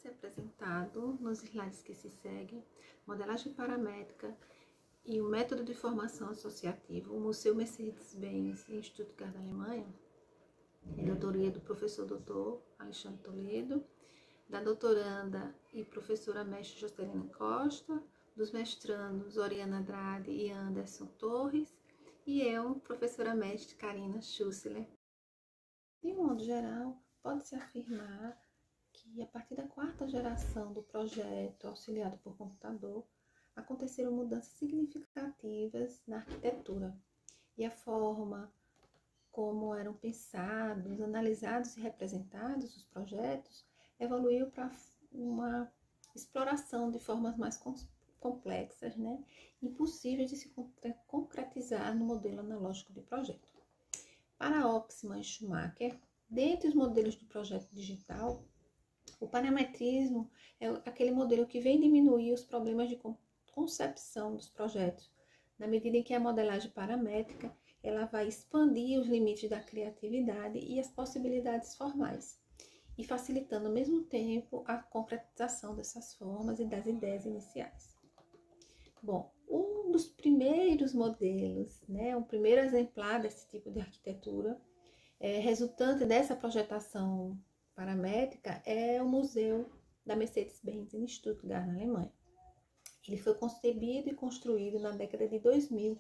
ser apresentado nos slides que se seguem, modelagem paramétrica e o método de formação associativo, o Museu Mercedes-Benz em Stuttgart, Alemanha, de autoria do professor Dr. Alexandre Toledo, da doutoranda e professora mestre Jocelina Costa, dos mestrandos Oriana Andrade e Anderson Torres, e eu, professora mestre Karina Schussler. De um modo geral, pode-se afirmar que a partir da quarta geração do projeto auxiliado por computador, aconteceram mudanças significativas na arquitetura e a forma como eram pensados, analisados e representados os projetos evoluiu para uma exploração de formas mais complexas, impossíveis de se concretizar no modelo analógico de projeto. Para Oxman e Schumacher, dentre os modelos de projeto digital, o parametrismo é aquele modelo que vem diminuir os problemas de concepção dos projetos, na medida em que a modelagem paramétrica ela vai expandir os limites da criatividade e as possibilidades formais, e facilitando ao mesmo tempo a concretização dessas formas e das ideias iniciais. Bom, um dos primeiros modelos, um primeiro exemplar desse tipo de arquitetura, resultante dessa projetação paramétrica, é o Museu da Mercedes-Benz em Stuttgart, na Alemanha. Ele foi concebido e construído na década de 2000.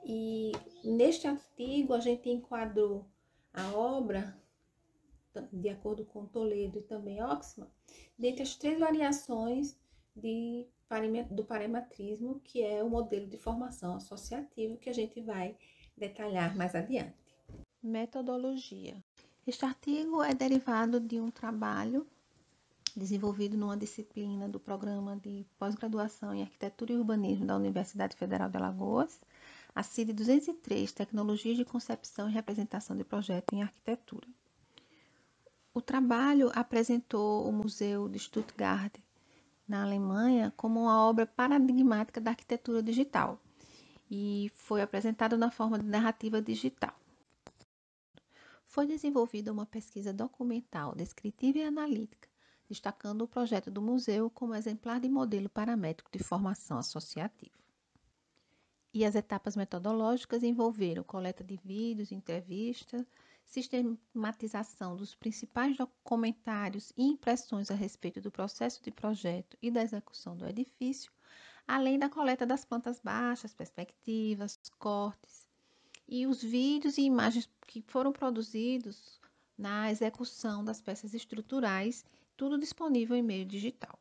E neste artigo a gente enquadrou a obra, de acordo com Toledo e também Oxman, dentre as três variações do parametrismo, que é o modelo de formação associativo, que a gente vai detalhar mais adiante. Metodologia. Este artigo é derivado de um trabalho desenvolvido numa disciplina do Programa de Pós-Graduação em Arquitetura e Urbanismo da Universidade Federal de Alagoas, a CID 203, Tecnologias de Concepção e Representação de Projeto em Arquitetura. O trabalho apresentou o Museu de Stuttgart, na Alemanha, como uma obra paradigmática da arquitetura digital e foi apresentado na forma de narrativa digital. Foi desenvolvida uma pesquisa documental, descritiva e analítica, destacando o projeto do museu como exemplar de modelo paramétrico de formação associativa. E as etapas metodológicas envolveram coleta de vídeos, entrevistas, sistematização dos principais comentários e impressões a respeito do processo de projeto e da execução do edifício, além da coleta das plantas baixas, perspectivas, cortes e os vídeos e imagens que foram produzidos na execução das peças estruturais, tudo disponível em meio digital.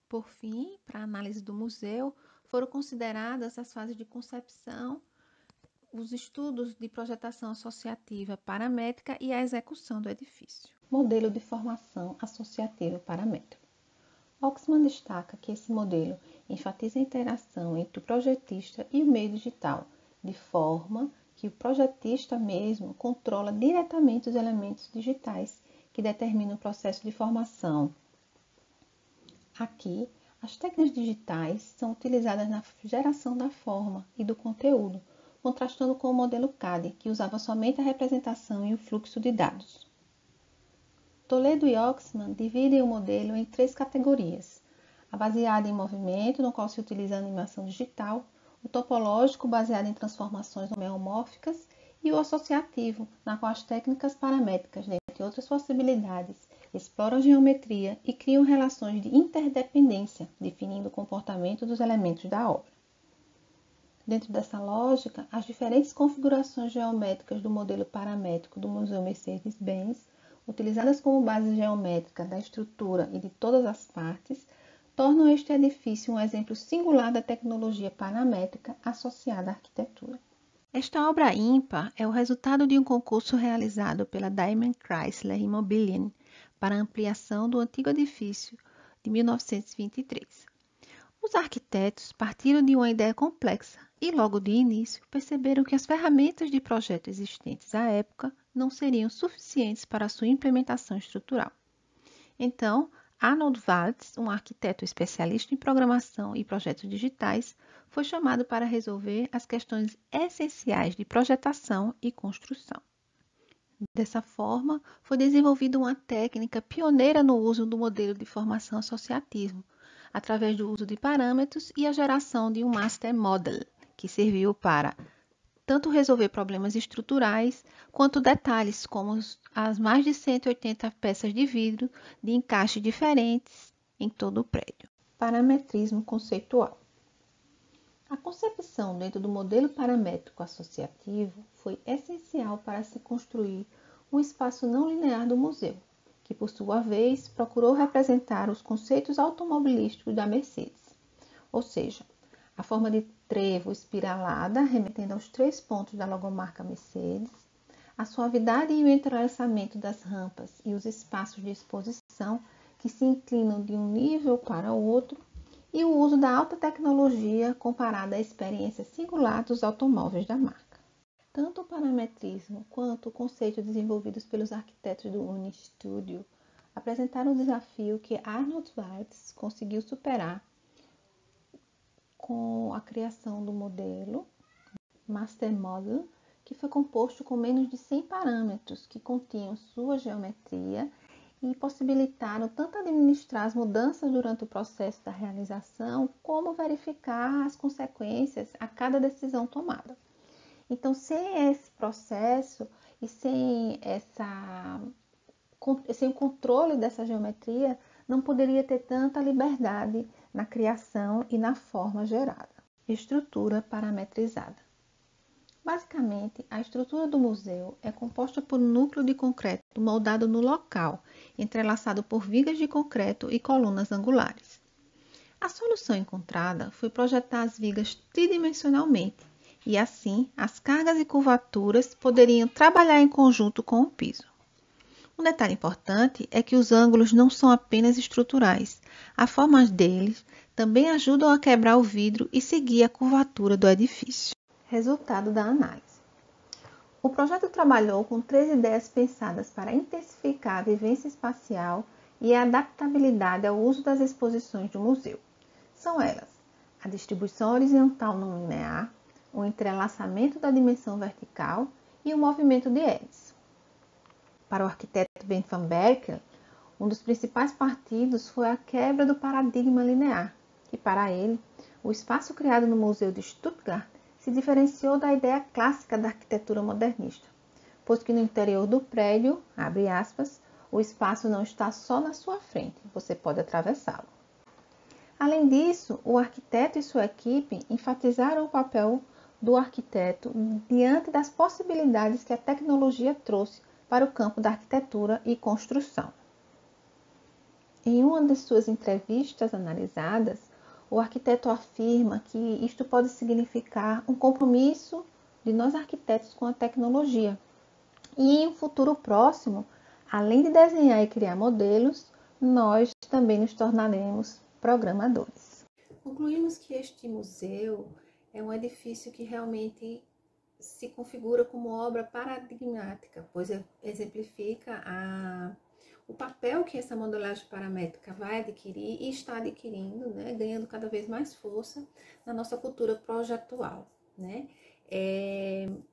Por fim, para a análise do museu, foram consideradas as fases de concepção, os estudos de projetação associativa paramétrica e a execução do edifício. Modelo de formação associativa paramétrico. Oxman destaca que esse modelo enfatiza a interação entre o projetista e o meio digital, de forma que o projetista mesmo controla diretamente os elementos digitais que determinam o processo de formação. Aqui, as técnicas digitais são utilizadas na geração da forma e do conteúdo, contrastando com o modelo CAD, que usava somente a representação e o fluxo de dados. Toledo e Oxman dividem o modelo em três categorias: a baseada em movimento, no qual se utiliza a animação digital, o topológico, baseado em transformações homeomórficas, e o associativo, na qual as técnicas paramétricas, dentre outras possibilidades, exploram geometria e criam relações de interdependência, definindo o comportamento dos elementos da obra. Dentro dessa lógica, as diferentes configurações geométricas do modelo paramétrico do Museu Mercedes-Benz, utilizadas como base geométrica da estrutura e de todas as partes, tornam este edifício um exemplo singular da tecnologia paramétrica associada à arquitetura. Esta obra ímpar é o resultado de um concurso realizado pela Daimler Chrysler Immobilien para a ampliação do antigo edifício de 1923. Os arquitetos partiram de uma ideia complexa e, logo de início, perceberam que as ferramentas de projeto existentes à época não seriam suficientes para a sua implementação estrutural. Então, Arnold Waltz, um arquiteto especialista em programação e projetos digitais, foi chamado para resolver as questões essenciais de projetação e construção. Dessa forma, foi desenvolvida uma técnica pioneira no uso do modelo de formação associativo, através do uso de parâmetros e a geração de um master model, que serviu para tanto resolver problemas estruturais quanto detalhes como as mais de 180 peças de vidro de encaixe diferentes em todo o prédio. Parametrismo conceitual. A concepção dentro do modelo paramétrico associativo foi essencial para se construir um espaço não linear do museu, que por sua vez procurou representar os conceitos automobilísticos da Mercedes, ou seja, a forma de trevo espiralada, remetendo aos 3 pontos da logomarca Mercedes, a suavidade e o entrelaçamento das rampas e os espaços de exposição que se inclinam de um nível para o outro, e o uso da alta tecnologia comparada à experiência singular dos automóveis da marca. Tanto o parametrismo quanto o conceito desenvolvidos pelos arquitetos do Unistudio apresentaram um desafio que Arnold Weitz conseguiu superar com a criação do modelo Master Model, que foi composto com menos de 100 parâmetros que continham sua geometria e possibilitaram tanto administrar as mudanças durante o processo da realização, como verificar as consequências a cada decisão tomada. Então, sem esse processo e sem o controle dessa geometria, não poderia ter tanta liberdade na criação e na forma gerada. Estrutura parametrizada. Basicamente, a estrutura do museu é composta por um núcleo de concreto moldado no local, entrelaçado por vigas de concreto e colunas angulares. A solução encontrada foi projetar as vigas tridimensionalmente, e assim as cargas e curvaturas poderiam trabalhar em conjunto com o piso. Um detalhe importante é que os ângulos não são apenas estruturais, as formas deles também ajudam a quebrar o vidro e seguir a curvatura do edifício. Resultado da análise. O projeto trabalhou com 3 ideias pensadas para intensificar a vivência espacial e a adaptabilidade ao uso das exposições do museu. São elas: a distribuição horizontal não linear, o entrelaçamento da dimensão vertical e o movimento de hélice. Para o arquiteto Ben van Berkel, um dos principais partidos foi a quebra do paradigma linear, e para ele, o espaço criado no Museu de Stuttgart se diferenciou da ideia clássica da arquitetura modernista, pois que no interior do prédio, abre aspas, o espaço não está só na sua frente, você pode atravessá-lo. Além disso, o arquiteto e sua equipe enfatizaram o papel do arquiteto diante das possibilidades que a tecnologia trouxe para o campo da arquitetura e construção. Em uma de suas entrevistas analisadas, o arquiteto afirma que isto pode significar um compromisso de nós arquitetos com a tecnologia. E em um futuro próximo, além de desenhar e criar modelos, nós também nos tornaremos programadores. Concluímos que este museu é um edifício que realmente se configura como obra paradigmática, pois exemplifica o papel que essa modelagem paramétrica vai adquirir e está adquirindo, né, ganhando cada vez mais força na nossa cultura projetual, né?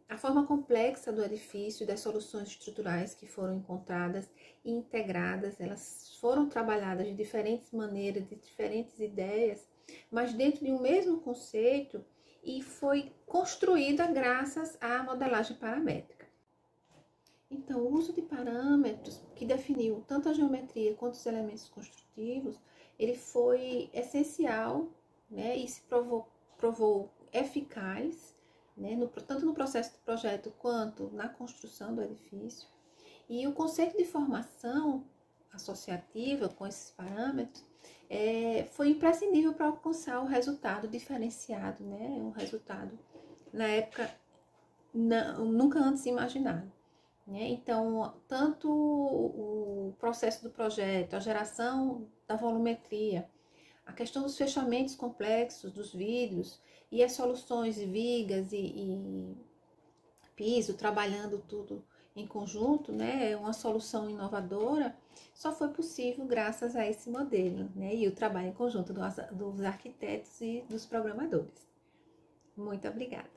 A forma complexa do edifício, das soluções estruturais que foram encontradas e integradas, elas foram trabalhadas de diferentes maneiras, de diferentes ideias, mas dentro de um mesmo conceito, e foi construída graças à modelagem paramétrica. Então, o uso de parâmetros que definiu tanto a geometria quanto os elementos construtivos, ele foi essencial, né, e se provou eficaz, né, tanto no processo do projeto quanto na construção do edifício. E o conceito de formação associativa com esses parâmetros foi imprescindível para alcançar o resultado diferenciado, né, um resultado, na época, nunca antes imaginado. Então, tanto o processo do projeto, a geração da volumetria, a questão dos fechamentos complexos dos vidros e as soluções de vigas e piso, trabalhando tudo em conjunto, né, uma solução inovadora, só foi possível graças a esse modelo, né, e o trabalho em conjunto dos arquitetos e dos programadores. Muito obrigada.